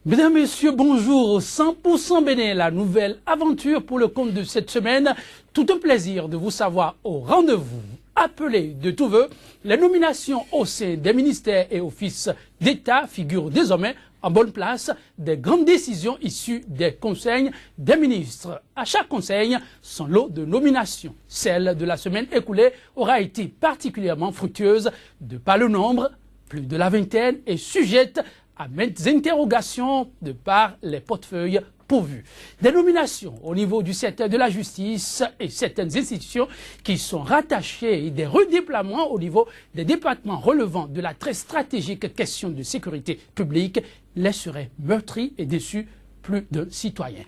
Mesdames, Messieurs, bonjour. 100% Bénin, la nouvelle aventure pour le compte de cette semaine. Tout un plaisir de vous savoir au rendez-vous. Appelés de tous vœux, les nominations au sein des ministères et offices d'État figurent désormais en bonne place des grandes décisions issues des conseils des ministres. À chaque conseil, son lot de nominations. Celle de la semaine écoulée aura été particulièrement fructueuse de par le nombre, plus de la vingtaine, et sujette à maintes interrogations de par les portefeuilles pourvus. Des nominations au niveau du secteur de la justice et certaines institutions qui sont rattachées et des redéploiements au niveau des départements relevant de la très stratégique question de sécurité publique laisseraient meurtris et déçus plus d'un citoyen.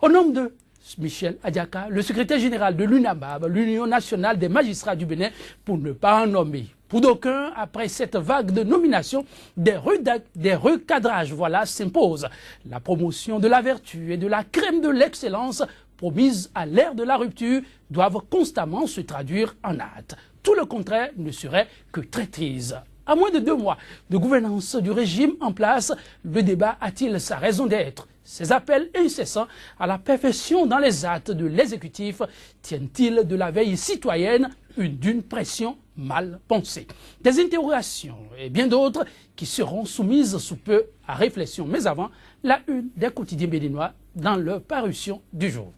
Au nom de Michel Adiaka, le secrétaire général de l'UNAMAB, l'Union nationale des magistrats du Bénin, pour ne pas en nommer. Pour d'aucuns, après cette vague de nominations, des recadrages s'imposent. La promotion de la vertu et de la crème de l'excellence promise à l'ère de la rupture doivent constamment se traduire en actes. Tout le contraire ne serait que traîtrise. À moins de 2 mois de gouvernance du régime en place, le débat a-t-il sa raison d'être? Ces appels incessants à la perfection dans les actes de l'exécutif tiennent-ils de la veille citoyenne d'une pression mal pensée? Des interrogations et bien d'autres qui seront soumises sous peu à réflexion. Mais avant, la une des quotidiens béninois dans leur parution du jour.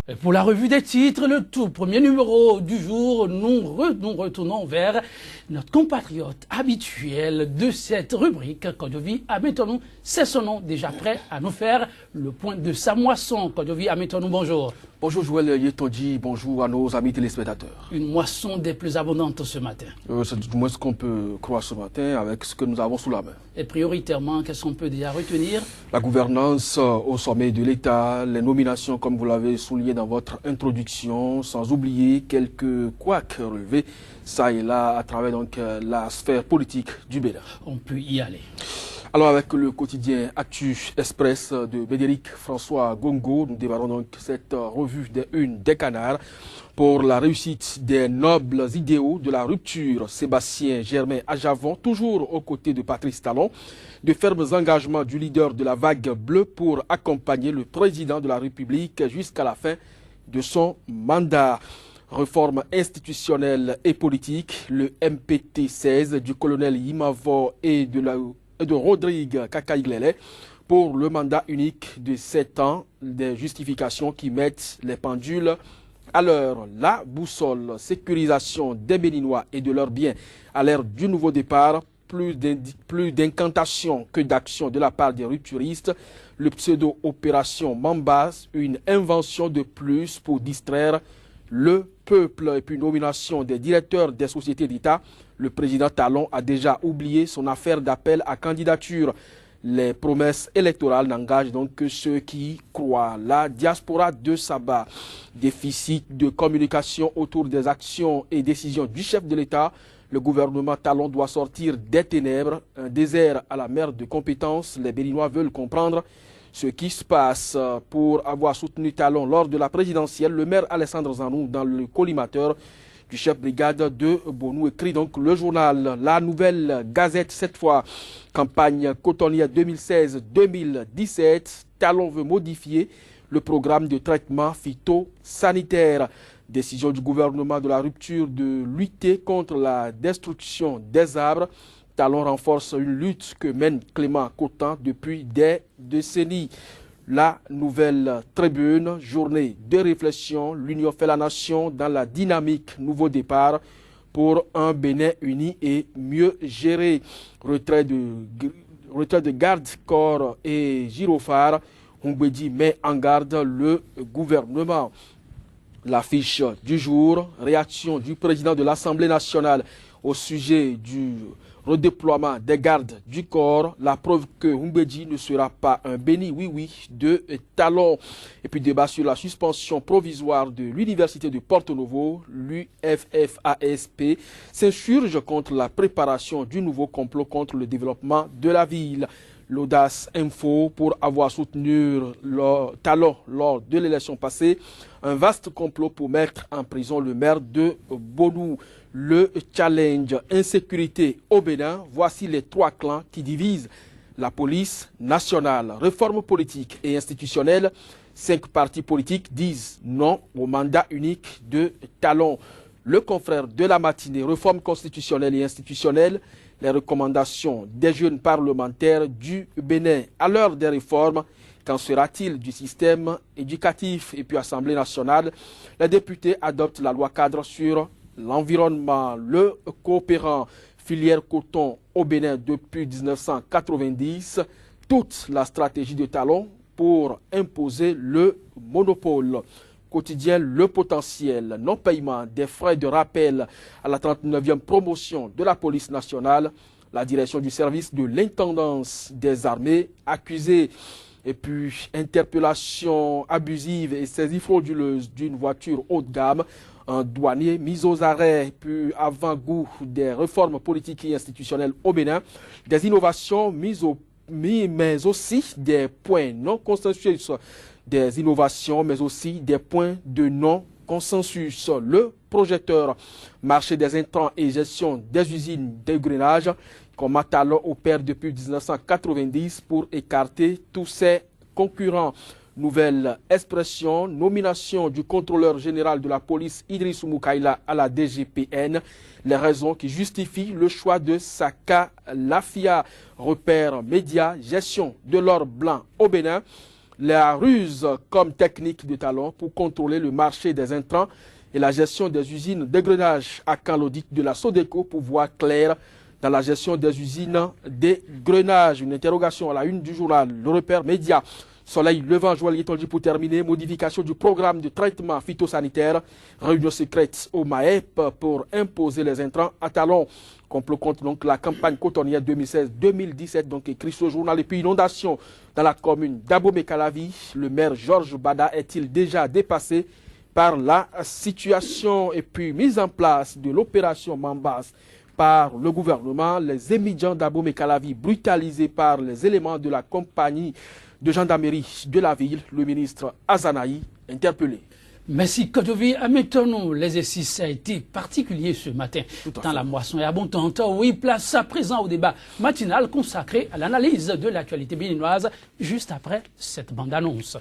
Et pour la revue des titres, le tout premier numéro du jour, nous retournons vers notre compatriote habituel de cette rubrique, Kodjovi Ametonou. C'est son nom, déjà prêt à nous faire le point de sa moisson. Kodjovi Ametonou, bonjour. Bonjour Joël Yetonji, bonjour à nos amis téléspectateurs. Une moisson des plus abondantes ce matin. C'est du moins ce qu'on peut croire ce matin avec ce que nous avons sous la main. Et prioritairement, qu'est-ce qu'on peut déjà retenir? La gouvernance au sommet de l'État, les nominations comme vous l'avez souligné dans votre introduction, sans oublier quelques couacs relevés, ça et là, à travers donc la sphère politique du Bénin. On peut y aller. Alors avec le quotidien Actu Express de Bédéric François Gongo, nous démarrons donc cette revue des unes des canards pour la réussite des nobles idéaux de la rupture. Sébastien Germain Ajavon, toujours aux côtés de Patrice Talon, de fermes engagements du leader de la vague bleue pour accompagner le président de la République jusqu'à la fin de son mandat. Réforme institutionnelle et politique, le MPT 16 du colonel Yimavo et de Rodrigue Kakaïglele pour le mandat unique de 7 ans, des justifications qui mettent les pendules à l'heure. La boussole, sécurisation des Béninois et de leurs biens à l'ère du nouveau départ, plus d'incantations que d'actions de la part des rupturistes. Le pseudo-opération Mambas, une invention de plus pour distraire le peuple. Et puis nomination des directeurs des sociétés d'État. Le président Talon a déjà oublié son affaire d'appel à candidature. Les promesses électorales n'engagent donc que ceux qui croient. La diaspora de Sabah, déficit de communication autour des actions et décisions du chef de l'État. Le gouvernement Talon doit sortir des ténèbres, un désert à la mer de compétences. Les Béninois veulent comprendre ce qui se passe. Pour avoir soutenu Talon lors de la présidentielle, le maire Alessandre Zanou dans le collimateur du chef brigade de Bonou écrit donc le journal La Nouvelle Gazette cette fois. Campagne cotonnière 2016-2017. Talon veut modifier le programme de traitement phytosanitaire. Décision du gouvernement de la rupture de lutter contre la destruction des arbres. Talon renforce une lutte que mène Clément Cotan depuis des décennies. La Nouvelle Tribune, journée de réflexion, l'Union fait la nation dans la dynamique nouveau départ pour un Bénin uni et mieux géré. Retrait de garde-corps et gyrophares, Humbedi met en garde le gouvernement. L'affiche du jour, réaction du président de l'Assemblée nationale au sujet du redéploiement des gardes du corps, la preuve que Humbedi ne sera pas un béni oui de Talon. Et puis débat sur la suspension provisoire de l'université de Porto Novo, l'UFFASP s'insurge contre la préparation du nouveau complot contre le développement de la ville. L'audace info pour avoir soutenu Talon lors de l'élection passée. Un vaste complot pour mettre en prison le maire de Bonou. Le challenge insécurité au Bénin, voici les 3 clans qui divisent la police nationale. Réforme politique et institutionnelle, 5 partis politiques disent non au mandat unique de Talon. Le confrère de la matinée, réforme constitutionnelle et institutionnelle, les recommandations des jeunes parlementaires du Bénin. À l'heure des réformes, qu'en sera-t-il du système éducatif? Et puis Assemblée nationale, les députés adoptent la loi cadre sur l'environnement. Le coopérant filière coton au Bénin depuis 1990, toute la stratégie de Talon pour imposer le monopole. Quotidien Le Potentiel, non-paiement des frais de rappel à la 39e promotion de la police nationale, la direction du service de l'intendance des armées accusée. Et puis, interpellation abusive et saisie frauduleuse d'une voiture haut de gamme, un douanier mis aux arrêts, puis avant-goût des réformes politiques et institutionnelles au Bénin, des innovations mais aussi des points non consensuels, des innovations, mais aussi des points de non-consensus. Le projecteur, marché des intrants et gestion des usines d'engrenage, comme Talon opère depuis 1990 pour écarter tous ses concurrents. Nouvelle expression, nomination du contrôleur général de la police Idrissou Moukaïla à la DGPN. Les raisons qui justifient le choix de Saka Lafia, repère média, gestion de l'or blanc au Bénin. La ruse comme technique de Talon pour contrôler le marché des intrants et la gestion des usines d'engrenage à quand l'audit de la Sodeco pour voir clair dans la gestion des usines d'engrenage. Une interrogation à la une du journal Le Repère Média. Soleil levant, Joël dit pour terminer, modification du programme de traitement phytosanitaire, réunion secrète au MAEP pour imposer les intrants à Talon. Complot contre donc la campagne cotonnière 2016-2017, donc écrit ce journal. Et puis inondation dans la commune d'Abomey-Calavi. Le maire Georges Bada est-il déjà dépassé par la situation? Et puis mise en place de l'opération Mambas par le gouvernement, les émigrants d'Abomey-Calavi brutalisés par les éléments de la compagnie de gendarmerie de la ville, le ministre Azanaï interpellé. Merci Kotovi. Mettons-nous, l'exercice a été particulier ce matin. Dans la moisson et abondante, oui, place à présent au débat matinal consacré à l'analyse de l'actualité béninoise, juste après cette bande-annonce.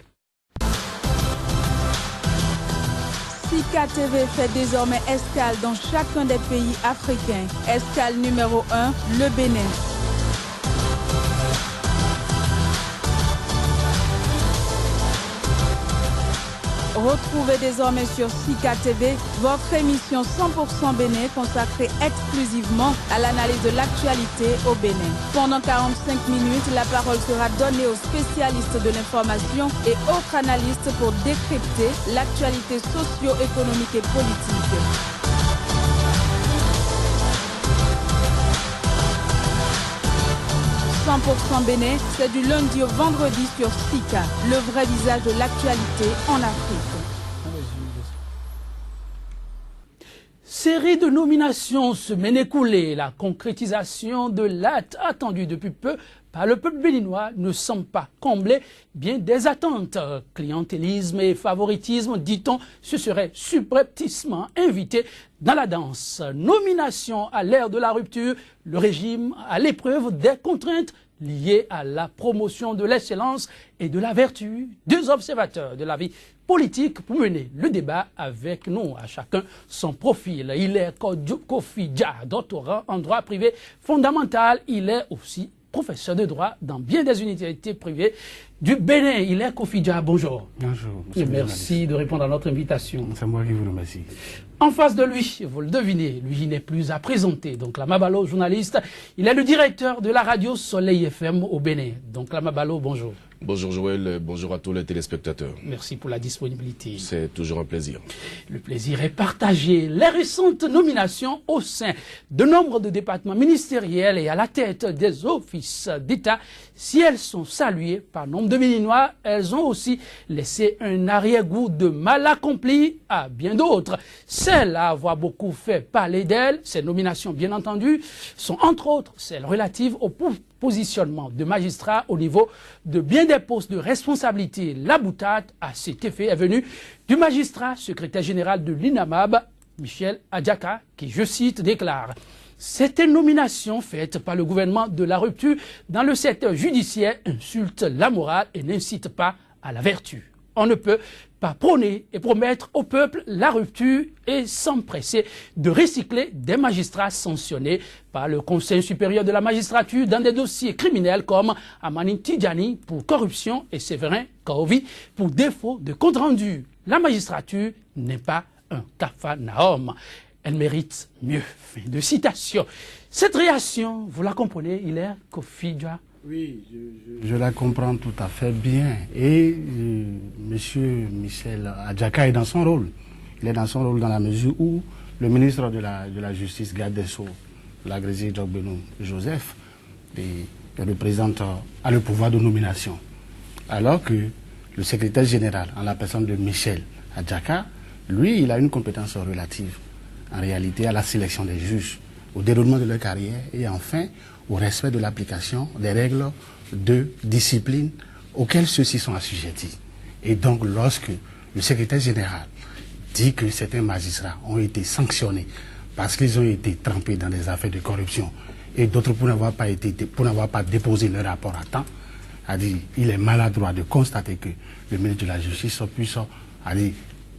Sika TV fait désormais escale dans chacun des pays africains. Escale numéro 1, le Bénin. Retrouvez désormais sur Sika TV votre émission 100% Bénin consacrée exclusivement à l'analyse de l'actualité au Bénin. Pendant 45 minutes, la parole sera donnée aux spécialistes de l'information et autres analystes pour décrypter l'actualité socio-économique et politique. « 100% Bénin, c'est du lundi au vendredi sur Sika, le vrai visage de l'actualité en Afrique. Série de nominations semaine écoulée, la concrétisation de l'acte attendu depuis peu par le peuple béninois ne semble pas combler bien des attentes. Clientélisme et favoritisme, dit-on, se serait subrepticement invité dans la danse. Nomination à l'ère de la rupture, le régime à l'épreuve des contraintes liées à la promotion de l'excellence et de la vertu. Deux observateurs de la vie politique pour mener le débat avec nous, à chacun son profil. Il est Kofi Dia, doctorant en droit privé fondamental. Il est aussi professeur de droit dans bien des universités privées du Bénin. Il est Kofi Dia, bonjour. Bonjour. Et merci de répondre à notre invitation. C'est moi qui vous remercie. En face de lui, vous le devinez, lui n'est plus à présenter. Donc Lamabalo, journaliste, il est le directeur de la radio Soleil FM au Bénin. Donc Lamabalo, bonjour. Bonjour Joël, bonjour à tous les téléspectateurs. Merci pour la disponibilité. C'est toujours un plaisir. Le plaisir est partagé. Les récentes nominations au sein de nombre de départements ministériels et à la tête des offices d'État, si elles sont saluées par nombre de Béninois, elles ont aussi laissé un arrière-goût de mal accompli à bien d'autres. Celles à avoir beaucoup fait parler d'elles, ces nominations bien entendu, sont entre autres celles relatives au positionnement de magistrats au niveau de bien des postes de responsabilité. La boutade à cet effet est venue du magistrat secrétaire général de l'INAMAB, Michel Adjaka, qui, je cite, déclare « Cette nomination faite par le gouvernement de la rupture dans le secteur judiciaire insulte la morale et n'incite pas à la vertu. On ne peut pas prôner et promettre au peuple la rupture et s'empresser de recycler des magistrats sanctionnés par le Conseil supérieur de la magistrature dans des dossiers criminels comme Amani Tidjani pour corruption et Séverin Kaovi pour défaut de compte rendu. La magistrature n'est pas un capharnaüm. Elle mérite mieux. » Fin de citation. Cette réaction, vous la comprenez, Hilaire Kofi Dja? Oui, je la comprends tout à fait bien. Et Monsieur Michel Adjaka est dans son rôle. Il est dans son rôle dans la mesure où le ministre de la Justice, garde des Sceaux, l'agrégé Djogbenou Joseph, représente a le pouvoir de nomination. Alors que le secrétaire général, en la personne de Michel Adjaka, lui, il a une compétence relative, en réalité, à la sélection des juges, au déroulement de leur carrière et enfin au respect de l'application des règles de discipline auxquelles ceux-ci sont assujettis. Et donc, lorsque le secrétaire général dit que certains magistrats ont été sanctionnés parce qu'ils ont été trempés dans des affaires de corruption et d'autres pour n'avoir pas déposé leur rapport à temps, il est maladroit de constater que le ministre de la Justice puisse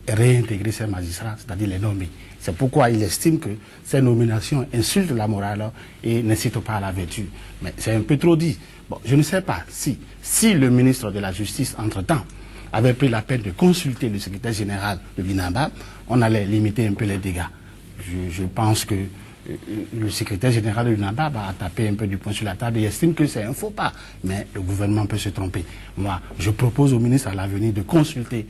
réintégrer ces magistrats, c'est-à-dire les nommer. C'est pourquoi il estime que ces nominations insultent la morale et n'incitent pas à la vertu. Mais c'est un peu trop dit. Bon, je ne sais pas si le ministre de la Justice, entre-temps, avait pris la peine de consulter le secrétaire général de l'INABAB, on allait limiter un peu les dégâts. Je pense que le secrétaire général de l'INABAB a tapé un peu du poing sur la table et estime que c'est un faux pas. Mais le gouvernement peut se tromper. Moi, je propose au ministre à l'avenir de consulter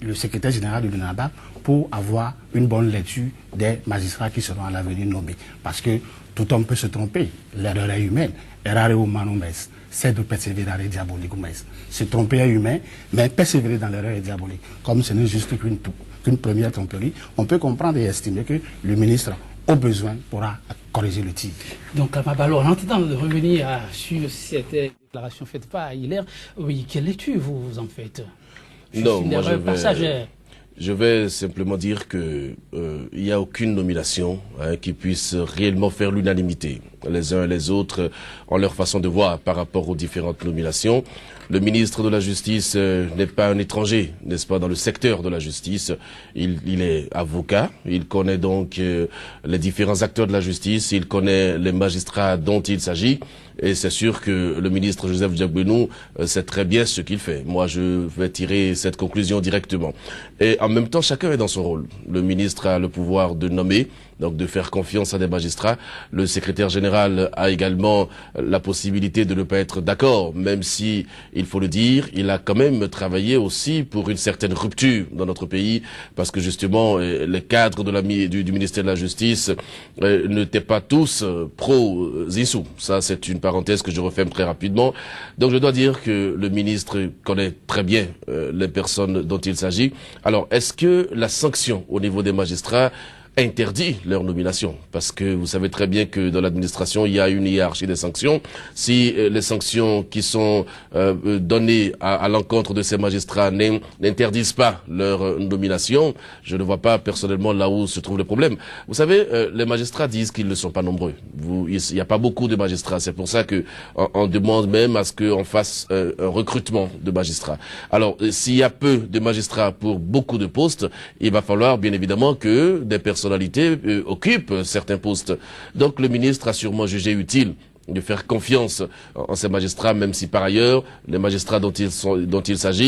le secrétaire général de l'INABAB pour avoir une bonne lecture des magistrats qui seront à l'avenir nommés. Parce que tout homme peut se tromper. L'erreur est humaine. Errare humanum est, c'est de persévérer diabolicum est. Se tromper est humain, mais persévérer dans l'erreur est diabolique. Comme ce n'est juste qu'une première tromperie, on peut comprendre et estimer que le ministre au besoin pourra corriger le tir. Donc, alors, en tentant de revenir sur cette déclaration faite par Hilaire, oui, quelle lecture vous en faites? Non, moi je vais simplement dire que il n'y a aucune nomination qui puisse réellement faire l'unanimité. Les uns et les autres ont leur façon de voir par rapport aux différentes nominations. Le ministre de la Justice n'est pas un étranger, n'est-ce pas, dans le secteur de la justice. Il est avocat, il connaît donc les différents acteurs de la justice, il connaît les magistrats dont il s'agit. Et c'est sûr que le ministre Joseph Djogbenou sait très bien ce qu'il fait. Moi, je vais tirer cette conclusion directement. Et en même temps, chacun est dans son rôle. Le ministre a le pouvoir de nommer, donc de faire confiance à des magistrats. Le secrétaire général a également la possibilité de ne pas être d'accord, même si, il faut le dire, il a quand même travaillé aussi pour une certaine rupture dans notre pays, parce que justement, les cadres du ministère de la Justice n'étaient pas tous pro-Zissou. Ça, c'est une parenthèse que je referme très rapidement. Donc, je dois dire que le ministre connaît très bien les personnes dont il s'agit. Alors, est-ce que la sanction au niveau des magistrats interdit leur nomination? Parce que vous savez très bien que dans l'administration, il y a une hiérarchie des sanctions. Si les sanctions qui sont données à l'encontre de ces magistrats n'interdisent pas leur nomination, je ne vois pas personnellement là où se trouve le problème. Vous savez, les magistrats disent qu'ils ne sont pas nombreux. Il n'y a pas beaucoup de magistrats. C'est pour ça que on demande même à ce qu'on fasse un recrutement de magistrats. Alors, s'il y a peu de magistrats pour beaucoup de postes, il va falloir bien évidemment que des personnalités occupent certains postes. Donc le ministre a sûrement jugé utile de faire confiance en ces magistrats, même si par ailleurs, les magistrats dont il s'agit